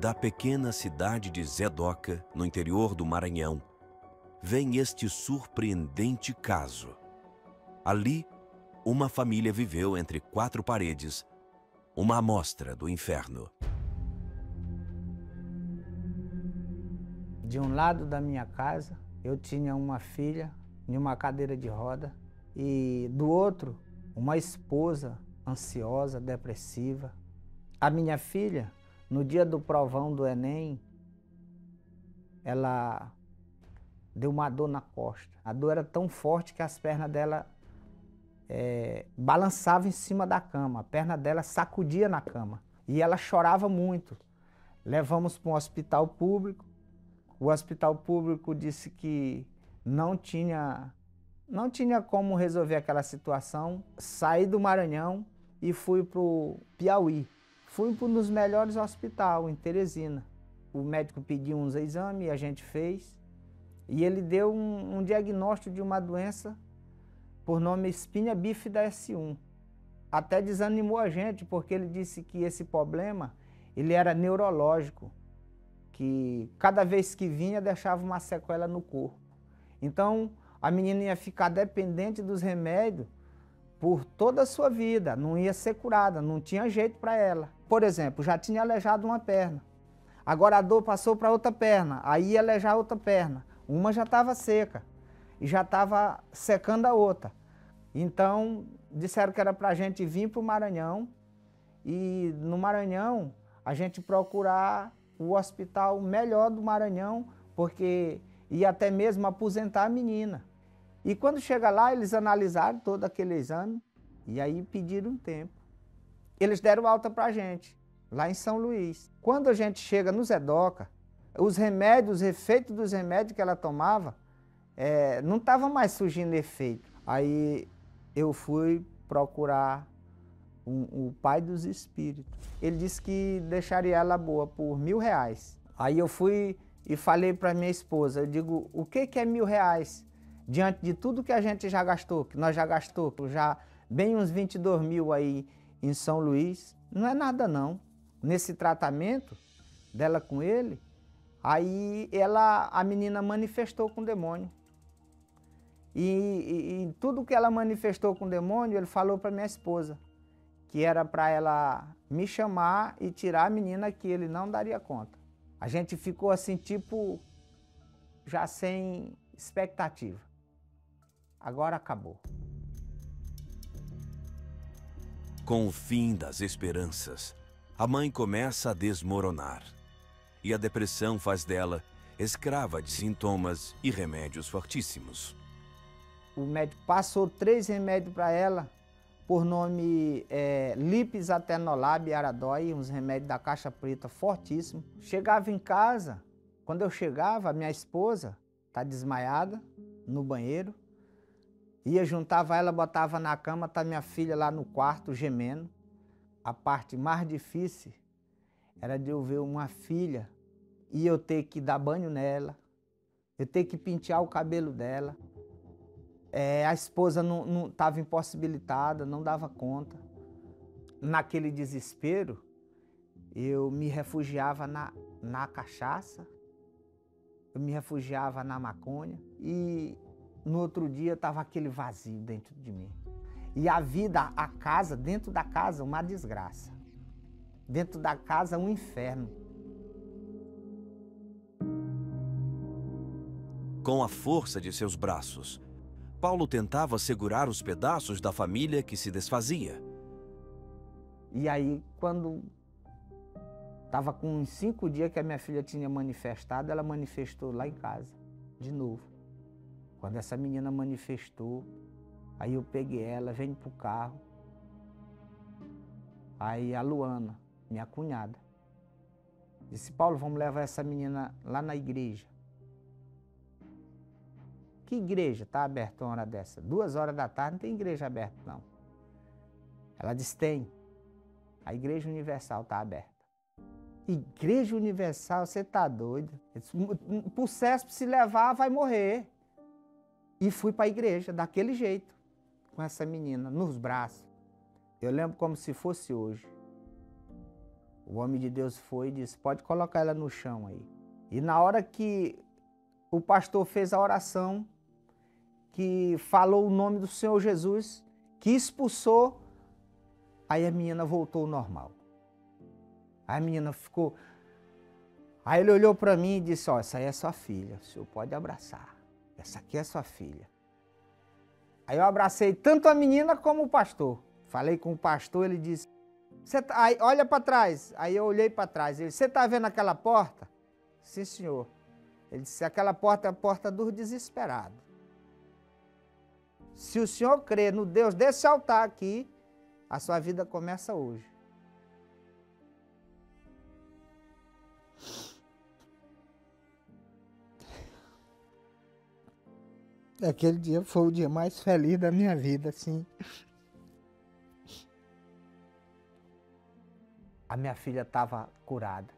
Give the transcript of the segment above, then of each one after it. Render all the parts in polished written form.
Da pequena cidade de Zé Doca, no interior do Maranhão, vem este surpreendente caso. Ali, uma família viveu entre quatro paredes, uma amostra do inferno. De um lado da minha casa, eu tinha uma filha em uma cadeira de roda e do outro, uma esposa ansiosa, depressiva. A minha filha, no dia do provão do Enem, ela deu uma dor na costa. A dor era tão forte que as pernas dela balançavam em cima da cama, a perna dela sacudia na cama e ela chorava muito. Levamos para um hospital público. O hospital público disse que não tinha como resolver aquela situação. Saí do Maranhão e fui para o Piauí. Fui para um dos melhores hospitais, em Teresina. O médico pediu uns exames e a gente fez. E ele deu um diagnóstico de uma doença por nome espinha bífida S1. Até desanimou a gente, porque ele disse que esse problema ele era neurológico, que cada vez que vinha deixava uma sequela no corpo. Então a menina ia ficar dependente dos remédios por toda a sua vida, não ia ser curada, não tinha jeito para ela. Por exemplo, já tinha aleijado uma perna, agora a dor passou para outra perna, aí ia aleijar outra perna, uma já estava seca e já estava secando a outra. Então disseram que era para a gente vir para o Maranhão e no Maranhão a gente procurar o hospital melhor do Maranhão, porque ia até mesmo aposentar a menina. E quando chega lá, eles analisaram todo aquele exame e aí pediram um tempo. Eles deram alta para a gente, lá em São Luís. Quando a gente chega no Zé Doca, os remédios, os efeitos dos remédios que ela tomava, não estava mais surgindo efeito. Aí eu fui procurar o pai dos espíritos. Ele disse que deixaria ela boa por R$1.000. Aí eu fui e falei para minha esposa, eu digo, o que é R$1.000? Diante de tudo que a gente já gastou, que nós já gastou, já bem uns 22 mil aí em São Luís, não é nada não. Nesse tratamento dela com ele, aí a menina manifestou com o demônio. E tudo que ela manifestou com o demônio, ele falou para minha esposa, que era para ela me chamar e tirar a menina, que ele não daria conta. A gente ficou assim, tipo, já sem expectativa. Agora acabou. Com o fim das esperanças, a mãe começa a desmoronar. E a depressão faz dela escrava de sintomas e remédios fortíssimos. O médico passou 3 remédios para ela, por nome Lipis Atenolab e Aradói, uns remédios da caixa preta fortíssimos. Chegava em casa, quando eu chegava, a minha esposa tá desmaiada no banheiro, juntava ela, botava na cama, tá minha filha lá no quarto gemendo. A parte mais difícil era de eu ver uma filha e eu ter que dar banho nela, eu ter que pentear o cabelo dela. A esposa não estava impossibilitada, não dava conta. Naquele desespero, eu me refugiava na cachaça, eu me refugiava na maconha e no outro dia estava aquele vazio dentro de mim. E a vida, a casa, dentro da casa, uma desgraça. Dentro da casa, um inferno. Com a força de seus braços, Paulo tentava segurar os pedaços da família que se desfazia. E aí, quando estava com uns 5 dias que a minha filha tinha manifestado, ela manifestou lá em casa, de novo. Quando essa menina manifestou, aí eu peguei ela, venho pro carro. Aí a Luana, minha cunhada, disse, Paulo, vamos levar essa menina lá na igreja. Que igreja está aberta uma hora dessa? 2 horas da tarde não tem igreja aberta, não. Ela disse, tem. A Igreja Universal está aberta. Igreja Universal, você está doido? Para o CESP se levar, vai morrer. E fui para a igreja, daquele jeito, com essa menina, nos braços. Eu lembro como se fosse hoje. O homem de Deus foi e disse, pode colocar ela no chão aí. E na hora que o pastor fez a oração, que falou o nome do Senhor Jesus, que expulsou, aí a menina voltou ao normal. Aí a menina ficou... Aí ele olhou para mim e disse, ó, essa aí é sua filha, o senhor pode abraçar. Essa aqui é sua filha. Aí eu abracei tanto a menina como o pastor. Falei com o pastor, ele disse, aí, olha para trás. Aí eu olhei para trás. Ele disse, você está vendo aquela porta? Sim, senhor. Ele disse, aquela porta é a porta dos desesperados. Se o senhor crê no Deus desse altar aqui, a sua vida começa hoje. Aquele dia foi o dia mais feliz da minha vida, assim. A minha filha estava curada.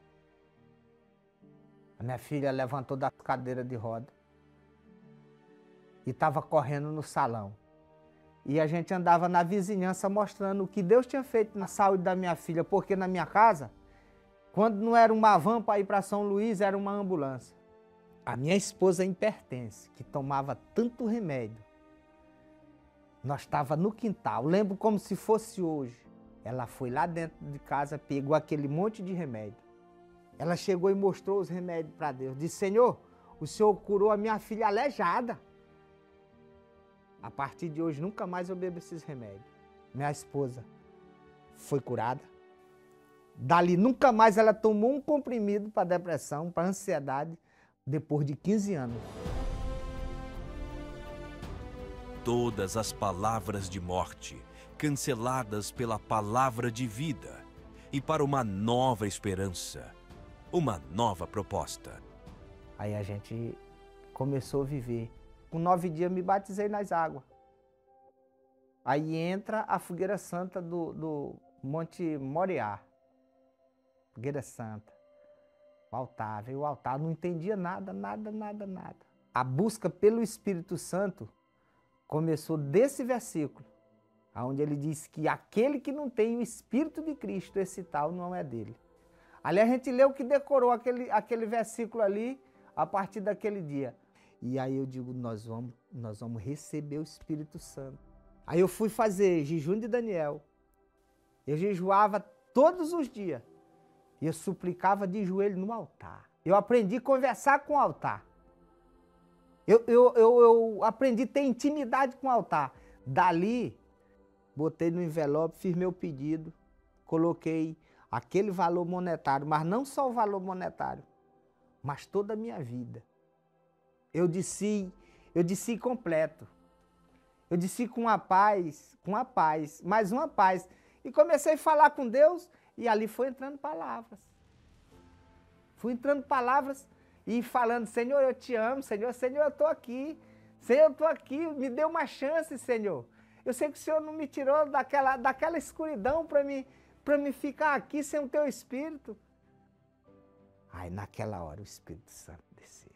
A minha filha levantou da cadeira de roda e estava correndo no salão. E a gente andava na vizinhança mostrando o que Deus tinha feito na saúde da minha filha, porque na minha casa, quando não era uma van para ir para São Luís, era uma ambulância. A minha esposa hipertensa, que tomava tanto remédio, nós estávamos no quintal, lembro como se fosse hoje. Ela foi lá dentro de casa, pegou aquele monte de remédio. Ela chegou e mostrou os remédios para Deus. Disse, Senhor, o Senhor curou a minha filha aleijada. A partir de hoje, nunca mais eu bebo esses remédios. Minha esposa foi curada. Dali, nunca mais ela tomou um comprimido para depressão, para ansiedade, depois de 15 anos. Todas as palavras de morte, canceladas pela palavra de vida, e para uma nova esperança, uma nova proposta. Aí a gente começou a viver. Com 9 dias me batizei nas águas. Aí entra a fogueira santa do Monte Moriá. Fogueira santa. O altar, veio o altar, não entendia nada. A busca pelo Espírito Santo começou desse versículo, onde ele diz que aquele que não tem o Espírito de Cristo, esse tal não é dele. Ali a gente leu que decorou aquele versículo ali a partir daquele dia. E aí eu digo, nós vamos receber o Espírito Santo. Aí eu fui fazer jejum de Daniel. Eu jejuava todos os dias. E eu suplicava de joelho no altar. Eu aprendi a conversar com o altar. Eu aprendi a ter intimidade com o altar. Dali, botei no envelope, fiz meu pedido, coloquei aquele valor monetário, mas não só o valor monetário, mas toda a minha vida. Eu disse completo. Eu disse com uma paz, mais uma paz. E comecei a falar com Deus e ali foi entrando palavras. Fui entrando palavras e falando, Senhor, eu te amo, Senhor, eu estou aqui. Senhor, eu estou aqui, me dê uma chance, Senhor. Eu sei que o Senhor não me tirou daquela escuridão para me ficar aqui sem o teu Espírito. Aí naquela hora o Espírito Santo desceu.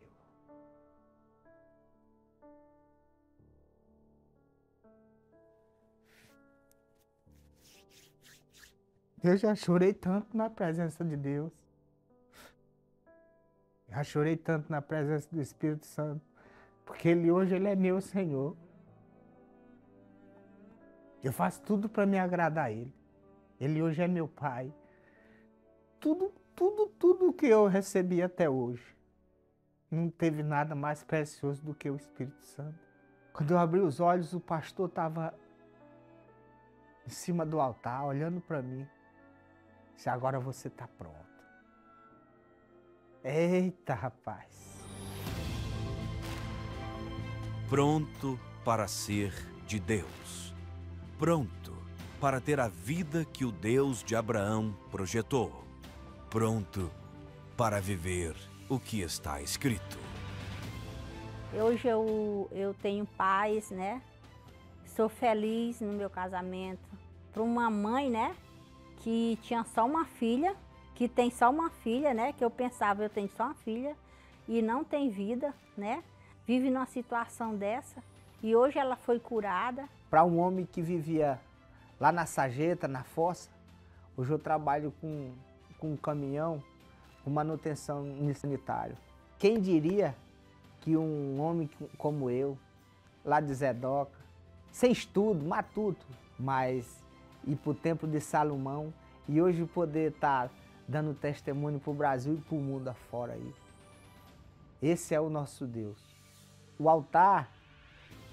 Eu já chorei tanto na presença de Deus. Já chorei tanto na presença do Espírito Santo. Porque hoje ele é meu Senhor. Eu faço tudo para me agradar a Ele. Ele hoje é meu Pai. Tudo que eu recebi até hoje. Não teve nada mais precioso do que o Espírito Santo. Quando eu abri os olhos, o pastor estava em cima do altar, olhando para mim. Disse, agora você está pronto. Eita, rapaz. Pronto para ser de Deus. Pronto para ter a vida que o Deus de Abraão projetou. Pronto para viver o que está escrito. Hoje eu tenho paz, né? Sou feliz no meu casamento. Para uma mãe, né? Que tinha só uma filha, que tem só uma filha, né? Que eu pensava, eu tenho só uma filha e não tem vida, né? Vive numa situação dessa e hoje ela foi curada. Para um homem que vivia lá na sarjeta, na fossa, hoje eu trabalho com um caminhão com manutenção sanitária. Quem diria que um homem como eu, lá de Zedoca, sem estudo, matuto, mas ir para o Templo de Salomão e hoje poder estar dando testemunho para o Brasil e para o mundo afora aí. Esse é o nosso Deus. O altar,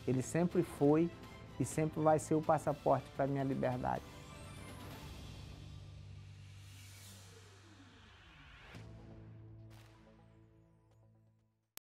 ele sempre foi e sempre vai ser o passaporte para a minha liberdade.